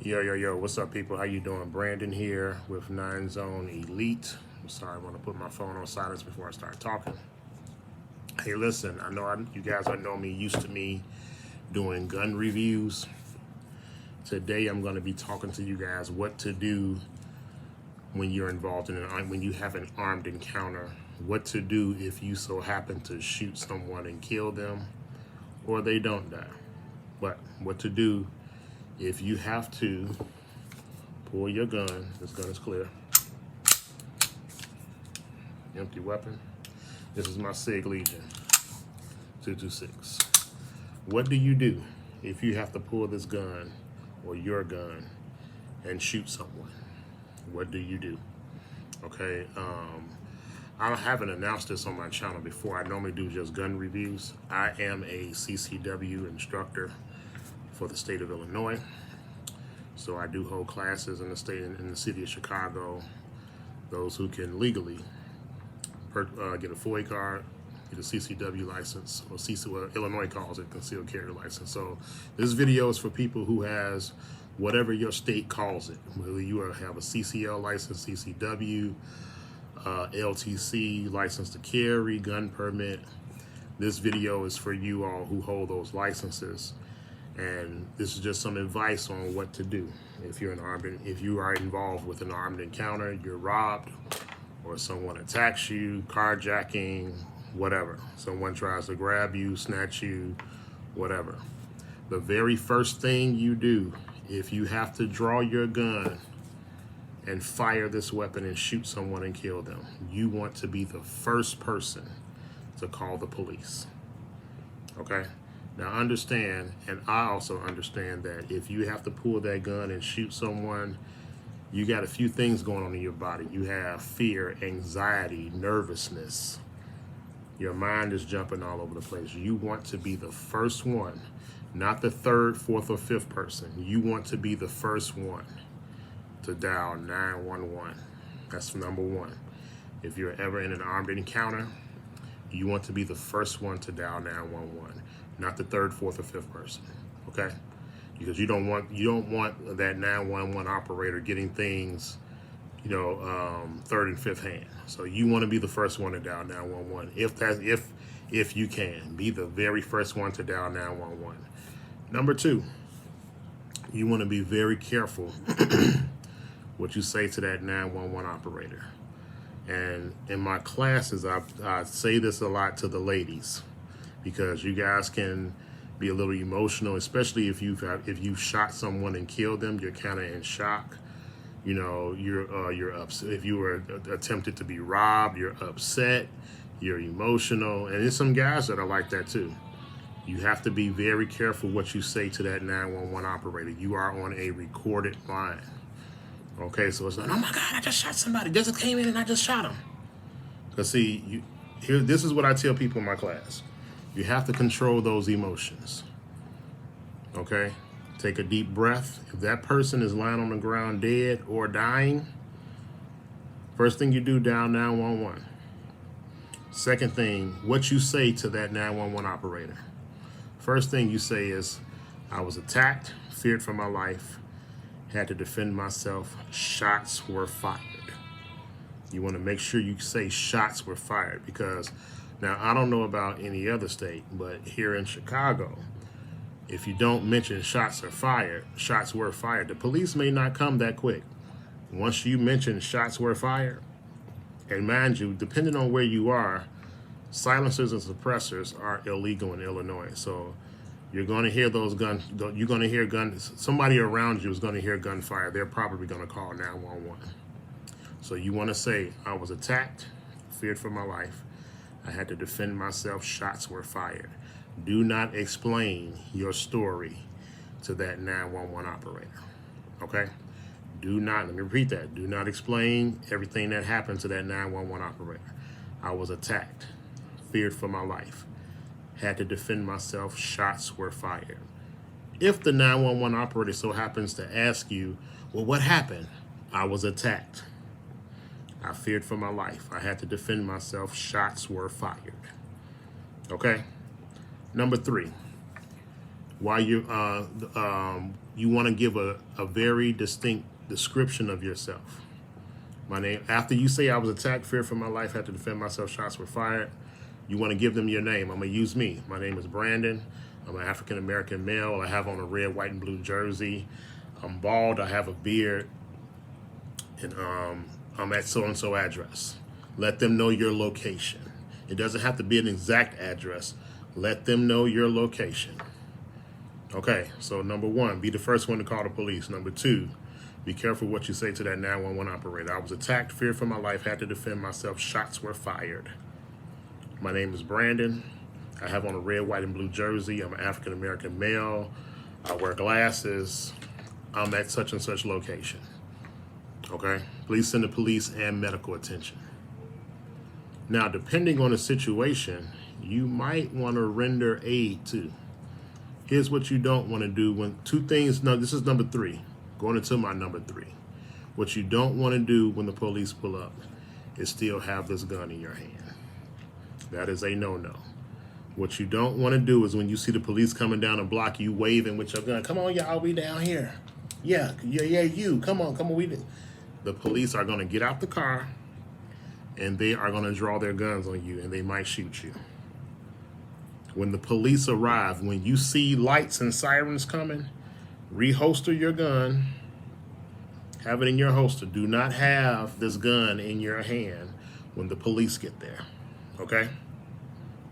Yo, what's up, people? How you doing? Brandon here with 9 Zone Elite. I'm sorry, I want to put my phone on silence before I start talking. Hey, listen, you guys know me, used to me doing gun reviews. Today, I'm going to be talking to you guys what to do when you're involved when you have an armed encounter. What to do if you so happen to shoot someone and kill them, or they don't die. But what to do if you have to pull your gun. This gun is clear. Empty weapon. This is my SIG Legion 226. What do you do if you have to pull this gun or your gun and shoot someone? What do you do? Okay, I haven't announced this on my channel before. I normally do just gun reviews. I am a CCW instructor for the state of Illinois. So I do hold classes in the state, in the city of Chicago. Those who can legally get a FOI card, get a CCW license, or what Illinois calls it, concealed carry license. So this video is for people who has whatever your state calls it. Whether you have a CCL license, CCW, LTC, license to carry, gun permit. This video is for you all who hold those licenses. And this is just some advice on what to do if you are involved with an armed encounter, you're robbed, or someone attacks you, carjacking, whatever. Someone tries to grab you, snatch you, whatever. The very first thing you do, if you have to draw your gun and fire this weapon and shoot someone and kill them, you want to be the first person to call the police. Okay? Now understand, and I also understand, that if you have to pull that gun and shoot someone, you got a few things going on in your body. You have fear, anxiety, nervousness. Your mind is jumping all over the place. You want to be the first one, not the third, fourth, or fifth person. You want to be the first one to dial 911. That's number one. If you're ever in an armed encounter, you want to be the first one to dial 911, not the third, fourth, or fifth person. Okay? Because you don't want that 911 operator getting things, third and fifth hand. So you want to be the first one to dial 911. If you can, be the very first one to dial 911. Number two, you want to be very careful what you say to that 911 operator. And in my classes, I say this a lot to the ladies, because you guys can be a little emotional, especially if you've shot someone and killed them. You're kind of in shock. You're upset. If you were attempted to be robbed, you're upset. You're emotional, and there's some guys that are like that too. You have to be very careful what you say to that 911 operator. You are on a recorded line. Okay, so it's like, oh my God, I just shot somebody. Just came in and I just shot him. Because see, this is what I tell people in my class. You have to control those emotions. Okay? Take a deep breath. If that person is lying on the ground dead or dying, first thing you do, dial 911. Second thing, what you say to that 911 operator. First thing you say is, I was attacked, feared for my life, had to defend myself, shots were fired. You want to make sure you say shots were fired, because now I don't know about any other state, but here in Chicago, if you don't mention shots were fired, the police may not come that quick. Once you mention shots were fired, and mind you, depending on where you are, silencers and suppressors are illegal in Illinois. So you're going to hear those guns. You're going to hear guns. Somebody around you is going to hear gunfire. They're probably going to call 911. So you want to say, I was attacked, feared for my life. I had to defend myself. Shots were fired. Do not explain your story to that 911 operator. Okay? Let me repeat that. Do not explain everything that happened to that 911 operator. I was attacked, feared for my life. Had to defend myself. Shots were fired. If the 911 operator so happens to ask you, well, what happened? I was attacked. I feared for my life. I had to defend myself. Shots were fired. Okay? Number three, while you you want to give a very distinct description of yourself. My name, after you say I was attacked, feared for my life, had to defend myself, shots were fired, you want to give them your name. I'm going to use me. My name is Brandon. I'm an African-American male. I have on a red, white, and blue jersey. I'm bald. I have a beard. And I'm at so-and-so address. Let them know your location. It doesn't have to be an exact address. Let them know your location. Okay, so number one, be the first one to call the police. Number two, be careful what you say to that 911 operator. I was attacked, feared for my life, had to defend myself, shots were fired. My name is Brandon. I have on a red, white, and blue jersey. I'm an African-American male. I wear glasses. I'm at such and such location. Okay? Please send the police and medical attention. Now, depending on the situation, you might want to render aid too. Here's what you don't want to do when two things, no, this is number three. Going into my number three. What you don't want to do when the police pull up is still have this gun in your hand. That is a no-no. What you don't want to do is when you see the police coming down the block, you waving with your gun. Come on, y'all, we down here. Yeah, you. Come on, we did. The police are going to get out the car and they are going to draw their guns on you and they might shoot you. When the police arrive, when you see lights and sirens coming, reholster your gun. Have it in your holster. Do not have this gun in your hand when the police get there. Okay?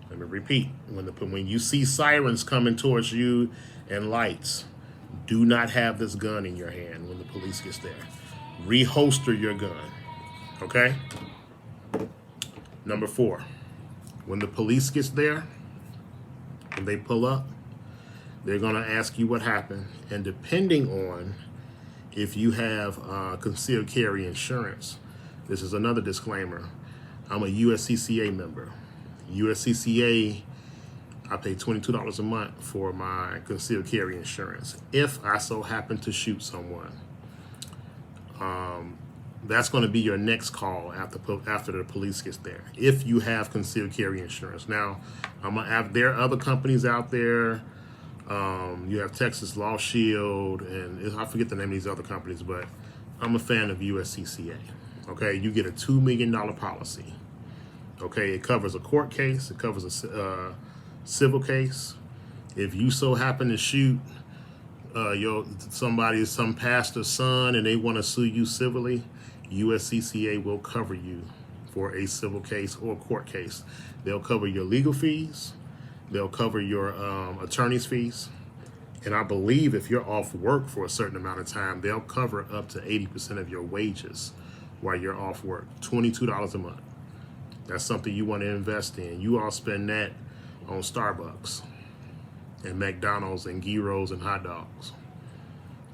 Let me repeat. When you see sirens coming towards you and lights, do not have this gun in your hand when the police gets there. Reholster your gun. Okay? Number 4. When the police gets there, when they pull up, they're going to ask you what happened. And depending on if you have concealed carry insurance, this is another disclaimer. I'm a USCCA member. USCCA, I pay $22 a month for my concealed carry insurance. If I so happen to shoot someone, that's going to be your next call after the police gets there. If you have concealed carry insurance. Now, there are other companies out there. You have Texas Law Shield, and I forget the name of these other companies, but I'm a fan of USCCA. Okay, you get a $2 million policy. Okay, it covers a court case, it covers a civil case. If you so happen to shoot some pastor's son and they want to sue you civilly, USCCA will cover you for a civil case or court case. They'll cover your legal fees. They'll cover your attorney's fees. And I believe if you're off work for a certain amount of time, they'll cover up to 80% of your wages while you're off work. $22 a month. That's something you want to invest in. You all spend that on Starbucks and McDonald's and gyros and hot dogs.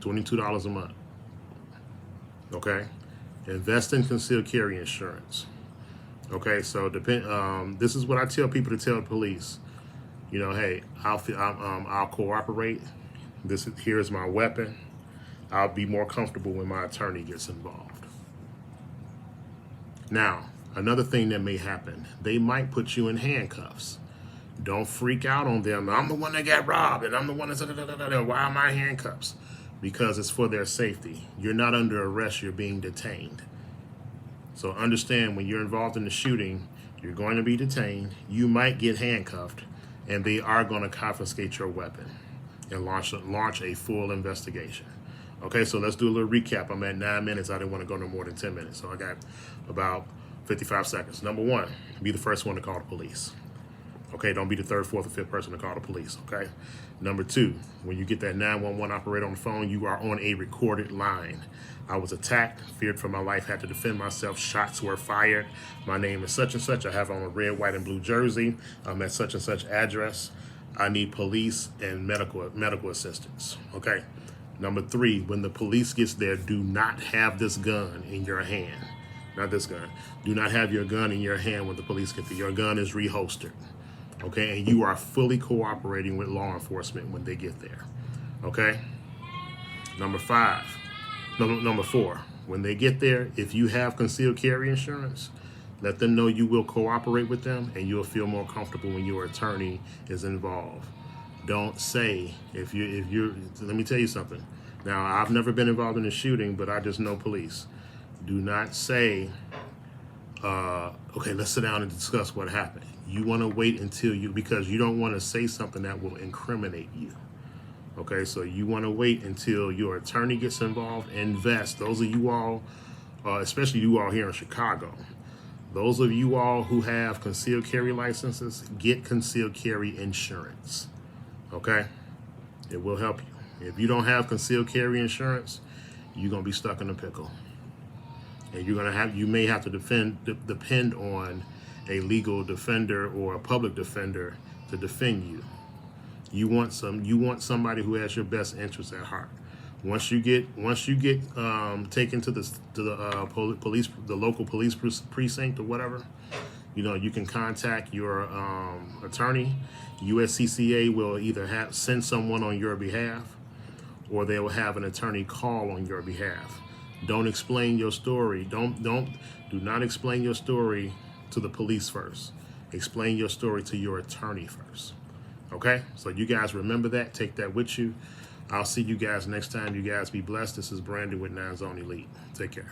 $22 a month. Okay? Invest in concealed carry insurance. Okay, so this is what I tell people to tell the police. You know, hey, I'll cooperate. Here's my weapon. I'll be more comfortable when my attorney gets involved. Now, another thing that may happen, they might put you in handcuffs. Don't freak out on them. I'm the one that got robbed, and I'm the one that's why am I handcuffs? Because it's for their safety. You're not under arrest, you're being detained. So understand, when you're involved in the shooting, you're going to be detained. You might get handcuffed, and they are going to confiscate your weapon and launch a full investigation. Okay, so let's do a little recap. I'm at 9 minutes. I didn't want to go no more than 10 minutes, so I got about 55 seconds. Number 1, be the first one to call the police. Okay, don't be the third, fourth, or fifth person to call the police, okay? Number 2, when you get that 911 operator on the phone, you are on a recorded line. I was attacked, feared for my life, had to defend myself, shots were fired. My name is such and such. I have on a red, white, and blue jersey. I'm at such and such address. I need police and medical assistance, okay? Number 3, when the police gets there, do not have this gun in your hand. Not this gun. Do not have your gun in your hand when the police get there. Your gun is reholstered. Okay, and you are fully cooperating with law enforcement when they get there. Okay? Number 4, when they get there, if you have concealed carry insurance, let them know you will cooperate with them and you'll feel more comfortable when your attorney is involved. Don't say, let me tell you something. Now, I've never been involved in a shooting, but I just know police. Do not say, okay, let's sit down and discuss what happened. You want to wait until because you don't want to say something that will incriminate you. Okay, so you want to wait until your attorney gets involved. Invest. Those of you all, especially you all here in Chicago, those of you all who have concealed carry licenses, get concealed carry insurance. Okay, it will help you. If you don't have concealed carry insurance, you're gonna be stuck in a pickle, and you may have to depend on a legal defender or a public defender to defend you. You want somebody who has your best interests at heart. Once you get taken to the police, the local police precinct or whatever, you can contact your attorney. USCCA will either send someone on your behalf, or they will have an attorney call on your behalf. Don't explain your story. Do not explain your story to the police first. Explain your story to your attorney first. Okay, so you guys remember that. Take that with you. I'll see you guys next time. You guys be blessed. This is Brandon with 9 Zone Elite. Take care.